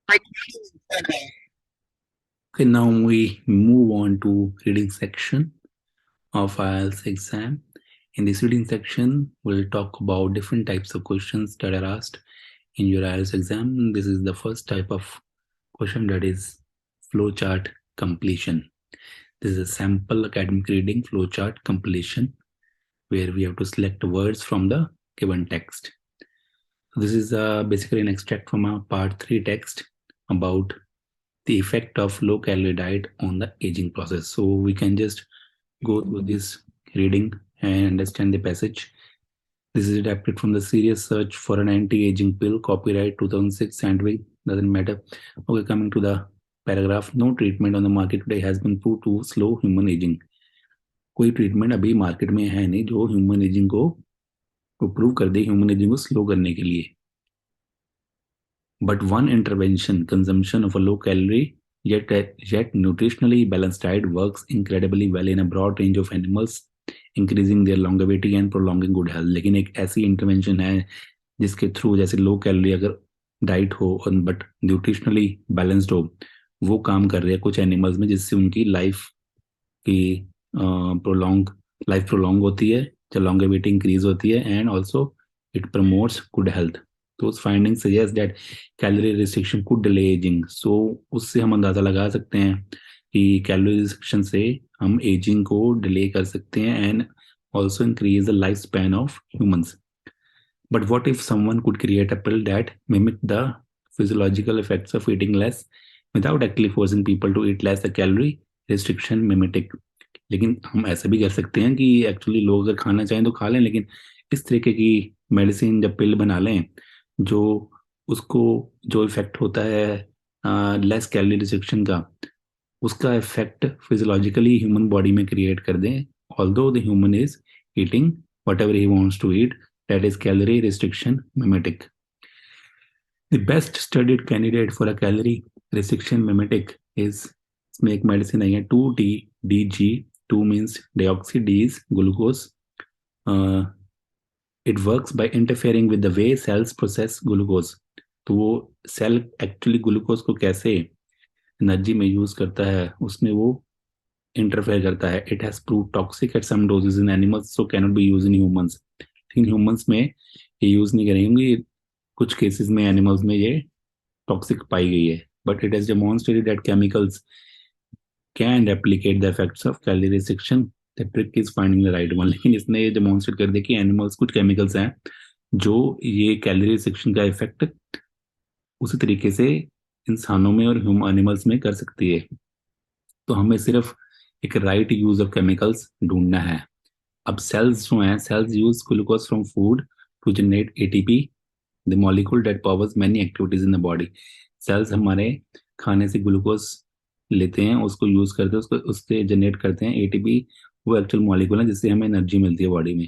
Okay, now we move on to reading section of IELTS exam. In this reading section, we'll talk about different types of questions that are asked in your IELTS exam. This is the first type of question, that is flowchart completion. This is a sample academic reading flowchart completion where we have to select words from the given text. So this is basically an extract from our part 3 text about the effect of low calorie diet on the aging process. So we can just go through this reading and understand the passage. This is adapted from the Serious Search for an Anti-Aging Pill, copyright 2006, scientific, doesn't matter. Okay, coming to the paragraph. No treatment on the market today has been proved to slow human aging. कोई treatment अभी market में है नहीं जो human ageing को prove कर दे, human ageing को slow करने के लिए. But one intervention, consumption of a low calorie yet nutritionally balanced diet, works incredibly well in a broad range of animals, increasing their longevity and prolonging good health. लेकिन एक ऐसी intervention है जिसके through, जैसे low calorie अगर diet हो but nutritionally balanced हो, वो काम कर रहे हैं कुछ एनिमल्स में, जिससे उनकी लाइफ की प्रोलॉन्ग होती है, लॉन्गेविटी इंक्रीज होती है, and also it promotes good health. Those findings suggest that calorie restriction could delay aging. So उससे हम अंदाजा लगा सकते हैं कि कैलोरी रिस्ट्रिक्शन से हम एजिंग को डिले कर सकते हैं and also increase the lifespan of humans. But what if someone could create a pill that mimic the physiological effects of eating less without actually forcing people to eat less? The calorie restriction mimetic. लेकिन हम ऐसा भी कर सकते हैं कि actually लोग अगर खाना चाहें तो खा लें, लेकिन इस तरीके की मेडिसिन जब पिल बना लें जो उसको जो इफेक्ट होता है लेस कैलोरी रिस्ट्रिक्शन का, उसका इफेक्ट फिजियोलॉजिकली ह्यूमन बॉडी में क्रिएट कर दें, although the human is eating whatever he wants to eat, that is calorie restriction mimetic. The best studied candidate for a calorie restriction mimetic is, इसमें एक medicine आई है 2DG. 2 means deoxy, d is glucose. It works by interfering with the way cells process glucose. तो वो cell actually glucose को कैसे energy में use करता है उसमें वो इंटरफेयर करता है. It has prove toxic at some doses in animals, so cannot be use in humans. लेकिन ह्यूमंस में ये यूज नहीं करेंगे, कुछ केसेस में एनिमल्स में ये टॉक्सिक पाई गई है. But it has demonstrated that chemicals can replicate the effects of calorie restriction. The trick is finding the right one. लेकिन इसने ये डेमोन्स्ट्रेट कर दिया कि एनिमल्स, कुछ केमिकल्स हैं जो ये कैलोरी रिस्ट्रिक्शन का इफेक्ट उसी तरीके से इंसानों में और ह्यूमन एनिमल्स में कर सकती है. तो हमें सिर्फ एक राइट यूज ऑफ केमिकल्स ढूंढना है. अब सेल्स जो हैं, cells use glucose from food to generate ATP, the molecule that powers many activities in the body. Cells हमारे खाने से ग्लूकोज लेते हैं, उसको यूज करते हैं, उसको उससे जनरेट करते हैं एटीपी. वो एक्चुअल मॉलिक्यूल है जिससे हमें एनर्जी मिलती है बॉडी में.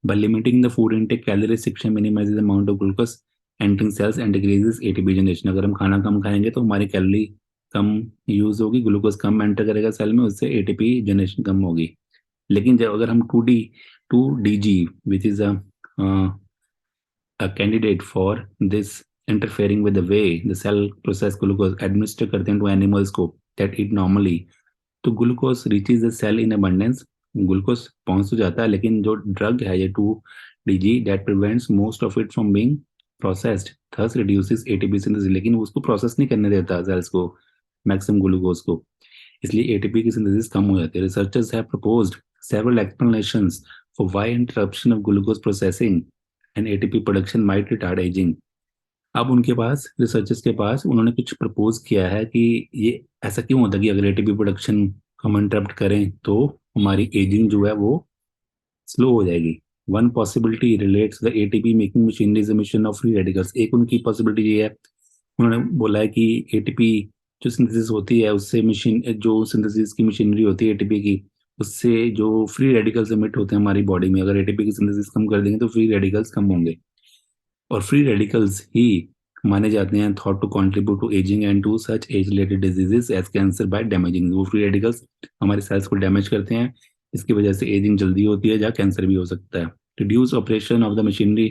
By limiting the food intake, calorie restriction minimizes the amount of glucose entering cells and decreases ATP generation. अगर हम खाना कम खाएंगे तो हमारी कैलोरी कम यूज होगी, ग्लूकोज कम एंटर करेगा सेल में, उससे एटीपी जनरेशन कम होगी. लेकिन जब अगर हम 2DG which is a candidate for this interfering with the way the cell process glucose administer करते हैं टू एनिमल्स को दैट ईट नॉर्मली, तो glucose reaches the cell in abundance. Glucose पहुंच तो जाता है, लेकिन जो ड्रग है ये 2DG that prevents most of it from being processed, thus reduces ATP synthesis. लेकिन उसको प्रोसेस नहीं करने देता सेल्स को मैक्सिमम ग्लूकोज को, इसलिए एटीपी की सिंथेसिस कम हो जाती है. Researchers have proposed several explanations for why interruption of glucose processing and ATP production might retard ageing. अब उनके पास, रिसर्चर्स के पास, उन्होंने कुछ प्रपोज किया है कि ये ऐसा क्यों होता है कि अगर एटीपी प्रोडक्शन हम इंटरप्ट करें तो हमारी एजिंग जो है वो स्लो हो जाएगी. One possibility relates the ATP making machineries emission of free radicals. एक उनकी पॉसिबिलिटी ये है, उन्होंने बोला है कि एटीपी जो सिंथेसिस होती है उससे मशीन, जो सिंथेसिस की मशीनरी होती है एटीपी की, उससे जो फ्री रेडिकल्स एमिट होते हैं हमारी बॉडी में, अगर एटीपी की सिंथेसिस कम कर देंगे तो फ्री रेडिकल्स कम होंगे. और फ्री रेडिकल्स ही माने जाते हैं thought to contribute to ageing and to such age related diseases as cancer by damaging. वो फ्री रेडिकल्स हमारे सेल्स को डैमेज करते हैं, इसकी वजह से एजिंग जल्दी होती है या कैंसर भी हो सकता है. Reduce operation of the machinery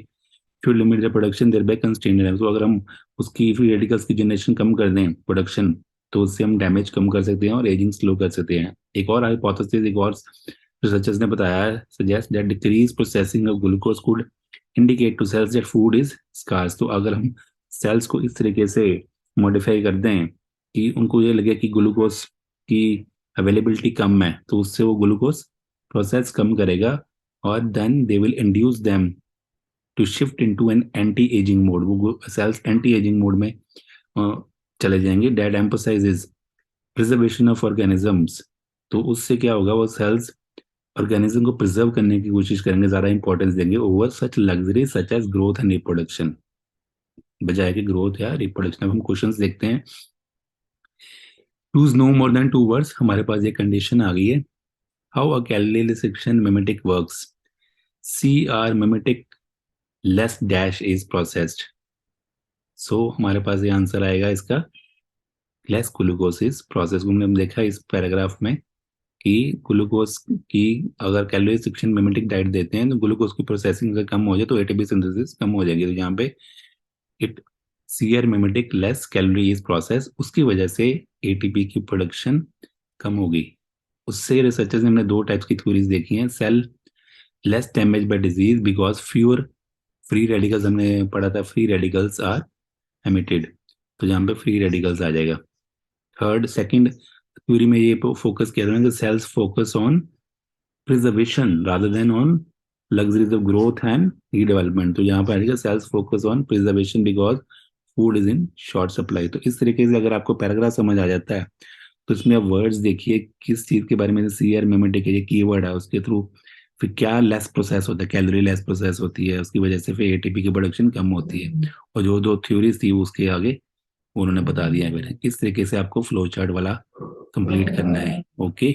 to limit the production thereby constrain है। तो अगर हम उसकी फ्री रेडिकल्स की जनरेशन कम कर दें प्रोडक्शन, तो उससे हम डैमेज कम कर सकते हैं और एजिंग स्लो कर सकते हैं। एक और हाइपोथेसिस, एक और रिसर्चर्स ने बताया है, suggest that decrease processing of glucose could indicate to cells that food is scarce. तो अगर हम सेल्स को इस तरीके से मॉडिफाई कर दें कि उनको ये लगे कि ग्लूकोज की अवेलेबिलिटी कम है, तो उससे वो ग्लूकोज प्रोसेस कम करेगा और then they will induce them to shift into an anti ageing mode. वो सेल्स एंटी एजिंग मोड में चले जाएंगे। That emphasises preservation of organisms. तो उससे क्या होगा, वो सेल्स ऑर्गेनिज्म को प्रिजर्व करने की कोशिश करेंगे, ज्यादा इंपॉर्टेंस देंगे over such luxury such as growth and reproduction, बजाय कि ग्रोथ या रिप्रोडक्शन। अब हम क्वेश्चंस देखते हैं। Choose no more than 2 words. हमारे पास ये कंडीशन आ गई है। How a calorie restriction mimetic works. C R mimetic less dash is processed. So हमारे पास ये आंसर आएगा इसका, लेस ग्लूकोज इज प्रोसेस। हमने देखा इस पैराग्राफ में कि ग्लूकोज की अगर कैलोरी रिस्ट्रिक्शन मिमेटिक डाइट देते हैं तो ग्लूकोज की प्रोसेसिंग अगर कम हो जाए तो एटीपी सिंथेसिस कम हो जाएगी। तो यहाँ पे it CR mimetic less calorie is process, उसकी वजह से एटीपी की प्रोडक्शन कम होगी। उससे रिसर्चर्स ने हमने 2 टाइप्स की थ्योरीज देखी हैं। Cell less damage by disease because fewer free radicals, हमने पढ़ा था फ्री रेडिकल्स आर एमिटेड, तो यहाँ पे फ्री रेडिकल्स आ जाएगा। थर्ड सेकंड थ्योरी में ये फोकस किया था कि cells focus on preservation rather than on luxuries of growth and redevelopment. तो यहाँ पर आएगा cells focus on preservation because food is in short supply. तो इस तरीके से अगर आपको पैराग्राफ समझ आ जाता है तो इसमें आप वर्ड्स देखिए किस चीज के बारे में, सीआर मिमेटिक है, ये कीवर्ड है, उसके थ्रू फिर क्या लेस प्रोसेस होता है, कैलोरी लेस प्रोसेस होती है, उसकी वजह से फिर एटीपी की प्रोडक्शन कम होती है। और जो 2 थ्योरीज थी उसके आगे उन्होंने बता दिया है। मेरे इस तरीके से आपको फ्लो चार्ट वाला कंप्लीट करना है। ओके।